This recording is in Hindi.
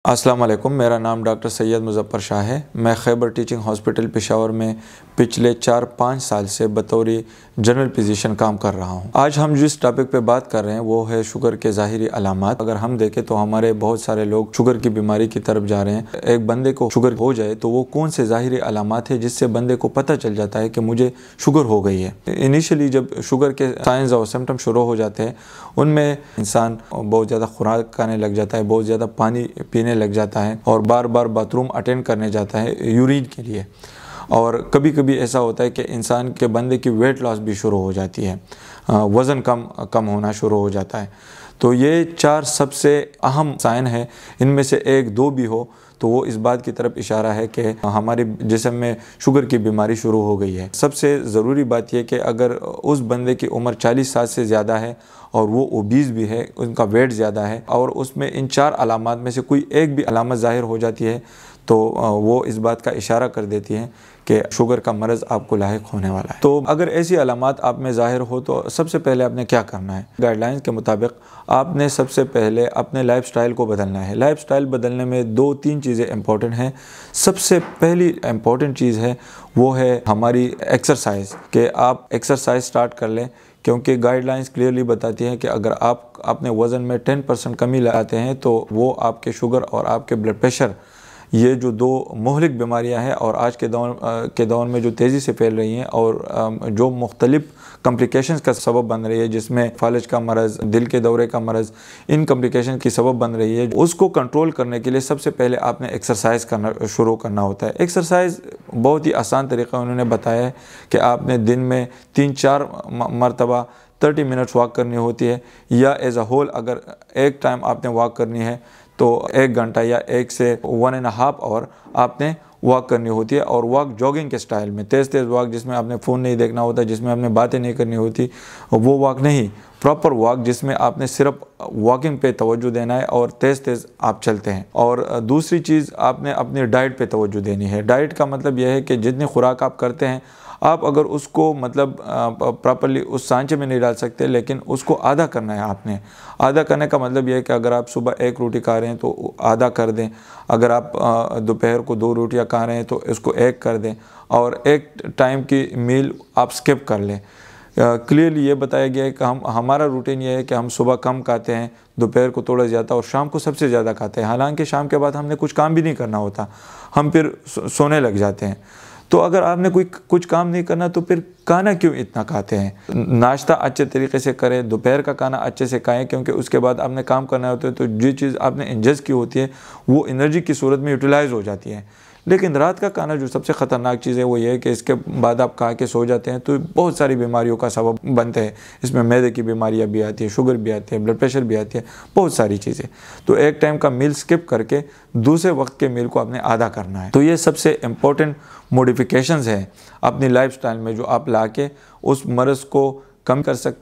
अस्सलाम वालेकुम। मेरा नाम डॉक्टर सैयद मुज़फ़्फ़र शाह है। मैं खैबर टीचिंग हॉस्पिटल पेशावर में पिछले 4-5 साल से बतौर जनरल फिजिशियन काम कर रहा हूं। आज हम जिस टॉपिक पे बात कर रहे हैं वो है शुगर के ज़ाहिरी अलामात। अगर हम देखें तो हमारे बहुत सारे लोग शुगर की बीमारी की तरफ जा रहे हैं। एक बंदे को शुगर हो जाए तो वो कौन से ज़ाहिरी अलामात है जिससे बंदे को पता चल जाता है कि मुझे शुगर हो गई है। इनिशियली जब शुगर के साइंस और सिम्टम शुरू हो जाते हैं उनमें इंसान बहुत ज़्यादा खुराक खाने लग जाता है, बहुत ज़्यादा पानी पीने लग जाता है और बार बार बाथरूम अटेंड करने जाता है यूरिन के लिए। और कभी कभी ऐसा होता है कि इंसान के बंदे की वेट लॉस भी शुरू हो जाती है, वज़न कम होना शुरू हो जाता है। तो ये 4 सबसे अहम साइन है। इनमें से 1-2 भी हो तो वो इस बात की तरफ इशारा है कि हमारे जिस्म में शुगर की बीमारी शुरू हो गई है। सबसे ज़रूरी बात यह कि अगर उस बंदे की उम्र 40 साल से ज़्यादा है और वो ओबीज़ भी है, उनका वेट ज़्यादा है और उसमें इन 4 अलामात में से कोई एक भी अलामत ज़ाहिर हो जाती है तो वो इस बात का इशारा कर देती है कि शुगर का मरज़ आपको लाहिक होने वाला है। तो अगर ऐसी अलामात आप में ज़ाहिर हो तो सबसे पहले आपने क्या करना है? गाइडलाइंस के मुताबिक आपने सबसे पहले अपने लाइफस्टाइल को बदलना है। लाइफस्टाइल बदलने में 2-3 चीज़ें इंपॉर्टेंट हैं। सबसे पहली इंपॉर्टेंट चीज़ है वो है हमारी एक्सरसाइज, कि आप एक्सरसाइज स्टार्ट कर लें, क्योंकि गाइडलाइंस क्लियरली बताती हैं कि अगर आप अपने वज़न में 10% कमी लाते हैं तो वो आपके शुगर और आपके ब्लड प्रेशर, ये जो 2 मुहलिक बीमारियां हैं और आज के दौर में जो तेज़ी से फैल रही हैं और जो मुख्तलिफ कम्प्लिकेशंस का सबब बन रही है, जिसमें फालज का मरज़, दिल के दौरे का मरज़, इन कम्प्लिकेशन की सबब बन रही है, उसको कंट्रोल करने के लिए सबसे पहले आपने एक्सरसाइज करना शुरू करना होता है। एक्सरसाइज बहुत ही आसान तरीका उन्होंने बताया है कि आपने दिन में 3-4 मरतबा 30 मिनट्स वॉक करनी होती है, या एज अ होल अगर एक टाइम आपने वॉक करनी है तो 1 घंटा या 1 से 1.5 आवर आपने वॉक करनी होती है। और वॉक जॉगिंग के स्टाइल में, तेज़ वॉक जिसमें आपने फ़ोन नहीं देखना होता, जिसमें आपने बातें नहीं करनी होती, वो वॉक नहीं, प्रॉपर वॉक जिसमें आपने सिर्फ वॉकिंग पे तवज्जो देना है और तेज़ आप चलते हैं। और दूसरी चीज़, आपने अपनी डाइट पे तवज्जो देनी है। डाइट का मतलब यह है कि जितनी खुराक आप करते हैं आप अगर उसको मतलब प्रॉपर्ली उस सांचे में नहीं डाल सकते, लेकिन उसको आधा करना है आपने। आधा करने का मतलब यह है कि अगर आप सुबह 1 रोटी खा रहे हैं तो आधा कर दें, अगर आप दोपहर को 2 रोटियां खा रहे हैं तो इसको 1 कर दें, और एक टाइम की मील आप स्किप कर लें। क्लियरली ये बताया गया है कि हमारा रूटीन ये है कि हम सुबह कम खाते हैं, दोपहर को थोड़ा ज़्यादा और शाम को सबसे ज़्यादा खाते हैं। हालांकि शाम के बाद हमने कुछ काम भी नहीं करना होता, हम फिर सोने लग जाते हैं। तो अगर आपने कुछ काम नहीं करना तो फिर खाना क्यों इतना खाते हैं? नाश्ता अच्छे तरीके से करें, दोपहर का खाना अच्छे से खाएं, क्योंकि उसके बाद आपने काम करना होता है तो जो चीज़ आपने इंजेस्ट की होती है वो एनर्जी की सूरत में यूटिलाइज़ हो जाती है। लेकिन रात का खाना जो सबसे ख़तरनाक चीज़ है वो ये है कि इसके बाद आप खा के सो जाते हैं तो बहुत सारी बीमारियों का सबब बनते हैं। इसमें मैदे की बीमारियां भी आती है, शुगर भी आती है, ब्लड प्रेशर भी आती है, बहुत सारी चीज़ें। तो एक टाइम का मील स्किप करके दूसरे वक्त के मील को आपने आधा करना है। तो ये सबसे इम्पोर्टेंट मॉडिफिकेशंस हैं अपनी लाइफस्टाइल में जो आप ला के उस मर्ज़ को कम कर सकते हैं।